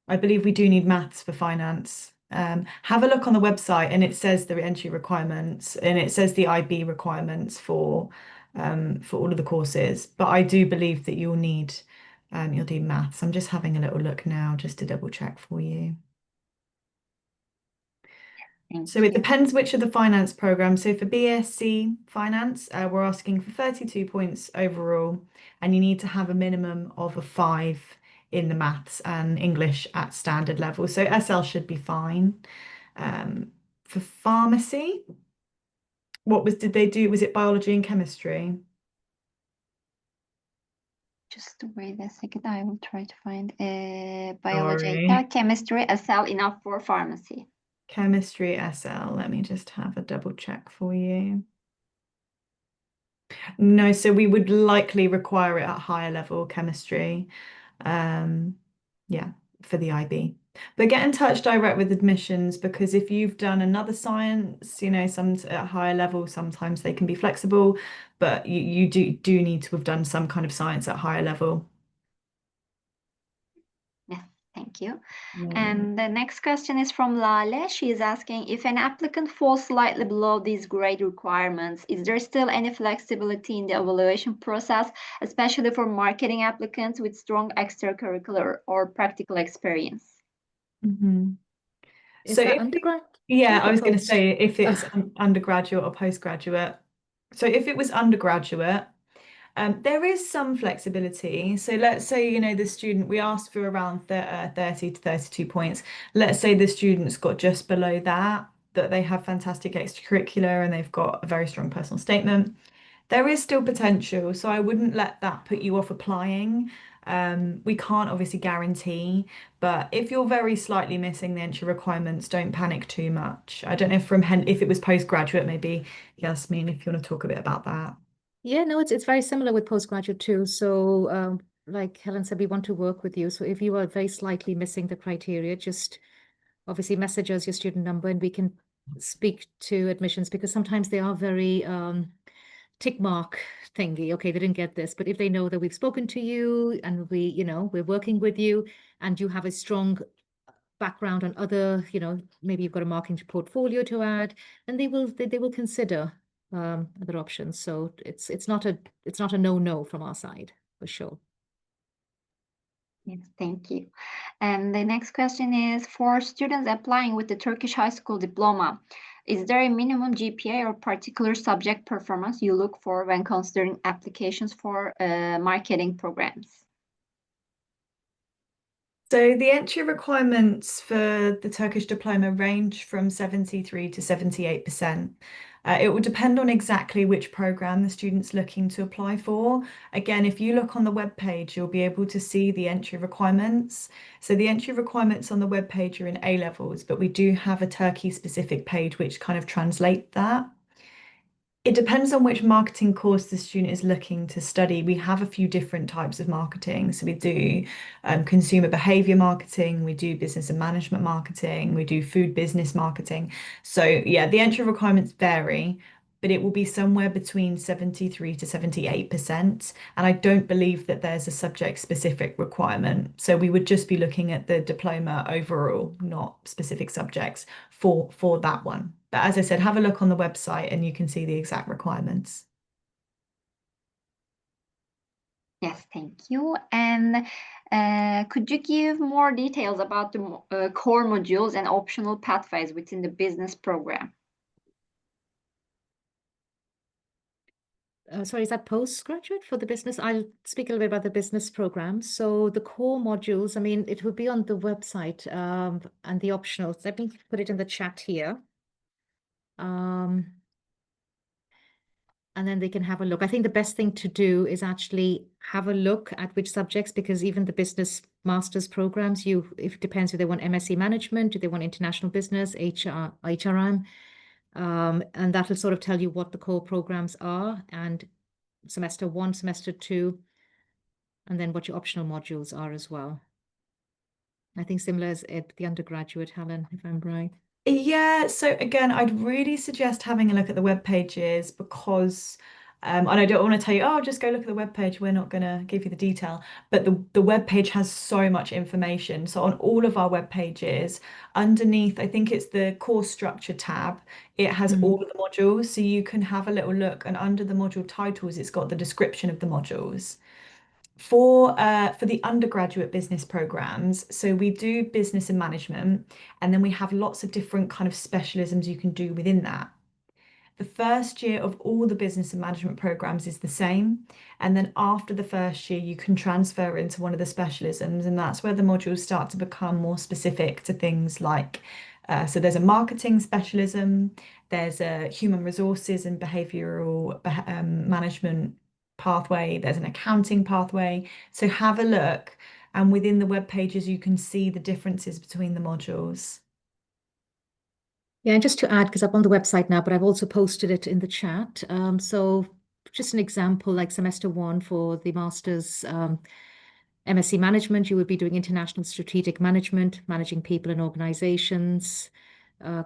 I believe we do need maths for finance. Have a look on the website, and it says the entry requirements, and it says the IB requirements for all of the courses. But I do believe that you'll need maths. I'm just having a little look now just to double check for you. So it depends which of the finance programs. So for BSc Finance, we're asking for 32 points overall, and you need to have a minimum of a 5 in the maths and English at standard level. So SL should be fine. For pharmacy, did they do? Was it biology and chemistry? Just wait a second, I will try to find biology, chemistry, SL enough for pharmacy. Chemistry, SL. Let me just have a double check for you. No, so we would likely require it at higher level chemistry. For the IB. But get in touch direct with admissions, because if you've done another science, some at higher level, sometimes they can be flexible, but you do need to have done some kind of science at higher level. Yes, thank you. And the next question is from Lale. She is asking, if an applicant falls slightly below these grade requirements, is there still any flexibility in the evaluation process, especially for marketing applicants with strong extracurricular or practical experience? Is that undergrad? Yeah, I was going to say if it's undergraduate or postgraduate. So if it was undergraduate, there is some flexibility. So let's say, the student, we asked for around 30 to 32 points. Let's say the student's got just below that. that they have fantastic extracurricular and they've got a very strong personal statement. There is still potential, so I wouldn't let that put you off applying. We can't obviously guarantee, but if you're very slightly missing the entry requirements, don't panic too much. I don't know if it was postgraduate, maybe Yasmin, if you want to talk a bit about that. Yeah, no, it's very similar with postgraduate too. So like Helen said, we want to work with you. So if you are very slightly missing the criteria, just obviously message us your student number and we can speak to admissions, because sometimes they are very tick mark thingy. Okay, they didn't get this, but if they know that we've spoken to you and we're working with you and you have a strong background on other, maybe you've got a marketing portfolio to add, and they will consider other options. So it's not a no from our side for sure. Yes, thank you. And the next question is, for students applying with the Turkish high school diploma, is there a minimum GPA or particular subject performance you look for when considering applications for marketing programs? So the entry requirements for the Turkish diploma range from 73 to 78%. It will depend on exactly which program the student's looking to apply for. Again, if you look on the web page, you'll be able to see the entry requirements. So the entry requirements on the web page are in A levels, but we do have a Turkey specific page which kind of translate that. It depends on which marketing course the student is looking to study. We have a few different types of marketing. So we do consumer behavior marketing, we do business and management marketing, we do food business marketing. So yeah, the entry requirements vary, but it will be somewhere between 73 to 78%. And I don't believe that there's a subject specific requirement. So we would just be looking at the diploma overall, not specific subjects for that one. But as I said, have a look on the website and you can see the exact requirements. Yes, thank you. And could you give more details about the core modules and optional pathways within the business program? Sorry, is that postgraduate for the business? I'll speak a little bit about the business program. So the core modules, I mean, it will be on the website and the optionals. Let me put it in the chat here. And then they can have a look. I think the best thing to do is actually have a look at which subjects, because even the business master's programs, it depends if they want MSc management, do they want international business, HRM, and that will sort of tell you what the core programs are, and semester 1, semester 2, and then what your optional modules are as well. I think similar as at the undergraduate, Helen, if I'm right. Yeah, so again, I'd really suggest having a look at the web pages because, and I don't want to tell you, oh, just go look at the web page. We're not going to give you the detail, but the web page has so much information. So on all of our web pages, underneath, I think it's the course structure tab, it has all of the modules. So you can have a little look, and under the module titles, it's got the description of the modules. For the undergraduate business programs, so we do business and management, and then we have lots of different kind of specialisms you can do within that. The first year of all the business and management programs is the same, and then after the first year you can transfer into one of the specialisms, and that's where the modules start to become more specific to things like so there's a marketing specialism, there's a human resources and behavioral management pathway, there's an accounting pathway. So have a look, and within the web pages you can see the differences between the modules. Yeah, and just to add, because I'm on the website now, but I've also posted it in the chat. So just an example, like semester 1 for the master's MSc management, you would be doing international strategic management, managing people and organizations,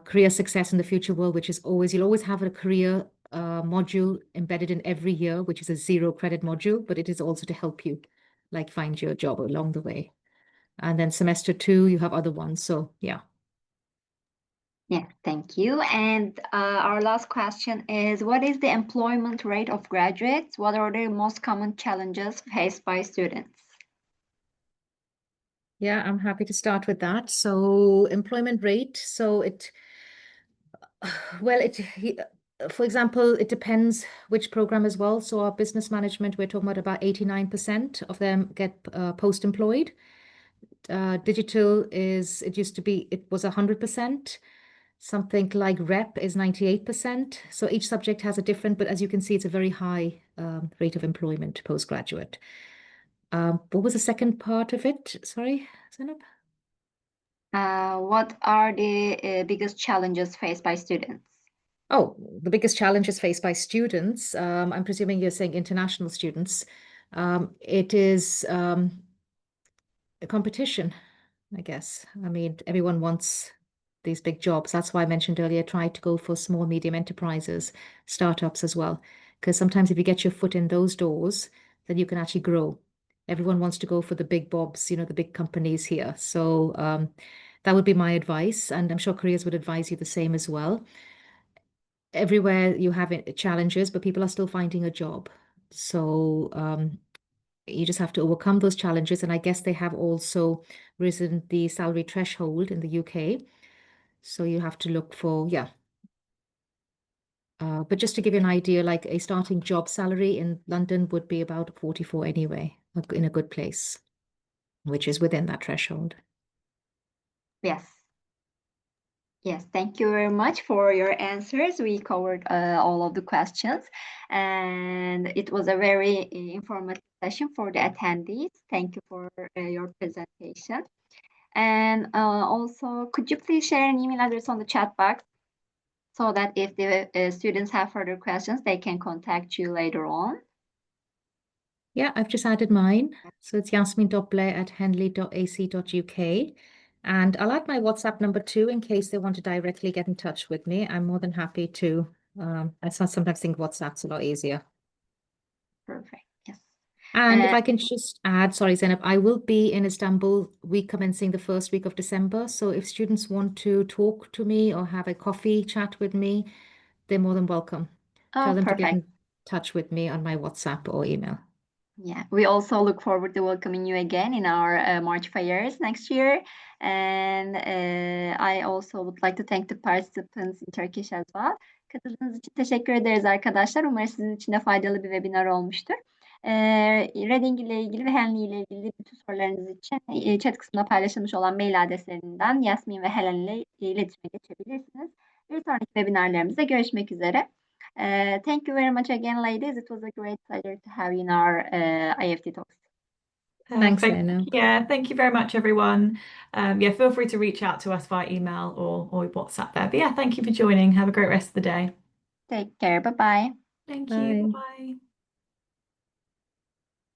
career success in the future world, which is you'll always have a career module embedded in every year, which is a 0 credit module, but it is also to help you like find your job along the way. And then semester 2, you have other ones. So yeah. Yeah, thank you. And our last question is, what is the employment rate of graduates? What are the most common challenges faced by students? Yeah, I'm happy to start with that. So employment rate, so for example, it depends which program as well. So our business management, we're talking about 89% of them get post-employed. Digital it was 100%. Something like rep is 98%. So each subject has a different, but as you can see, it's a very high rate of employment postgraduate. What was the second part of it? Sorry, Zainab? What are the biggest challenges faced by students? Oh, the biggest challenges faced by students. I'm presuming you're saying international students. It is a competition, I guess. I mean, everyone wants these big jobs. That's why I mentioned earlier, try to go for small, medium enterprises, startups as well. Because sometimes if you get your foot in those doors, then you can actually grow. Everyone wants to go for the big bobs, the big companies here. So that would be my advice. And I'm sure careers would advise you the same as well. Everywhere you have challenges, but people are still finding a job. So you just have to overcome those challenges. And I guess they have also risen the salary threshold in the UK. So you have to look for, yeah. But just to give you an idea, like a starting job salary in London would be about 44 anyway, in a good place, which is within that threshold. Yes. Yes, thank you very much for your answers. We covered all of the questions, and it was a very informative session for the attendees. Thank you for your presentation. And also, could you please share an email address on the chat box so that if the students have further questions, they can contact you later on? Yeah, I've just added mine. So it's yasmin.blair@henley.ac.uk. And I'll add my WhatsApp number too, in case they want to directly get in touch with me. I'm more than happy to. I sometimes think WhatsApp's a lot easier. Perfect. Yes. And if I can just add, sorry, Zainab, I will be in Istanbul week commencing the first week of December. So if students want to talk to me or have a coffee chat with me, they're more than welcome. Tell them to get in touch with me on my WhatsApp or email. Yeah, we also look forward to welcoming you again in our March fairs next year. And I also would like to thank the participants in Turkish as well. Katıldığınız için teşekkür ederiz arkadaşlar. Umarım sizin için de faydalı bir webinar olmuştur. Reading ile ilgili ve Henley ile ilgili bütün sorularınız için chat kısmında paylaşılmış olan mail adreslerinden Yasmin ve Helen ile iletişime geçebilirsiniz. Bir sonraki webinarlarımızda görüşmek üzere. Thank you very much again, ladies. It was a great pleasure to have you in our IEFT Talks. Thanks, Zainab. Yeah, thank you very much, everyone. Yeah, feel free to reach out to us via email or WhatsApp there. But yeah, thank you for joining. Have a great rest of the day. Take care. Bye-bye. Thank Bye. you. Bye-bye.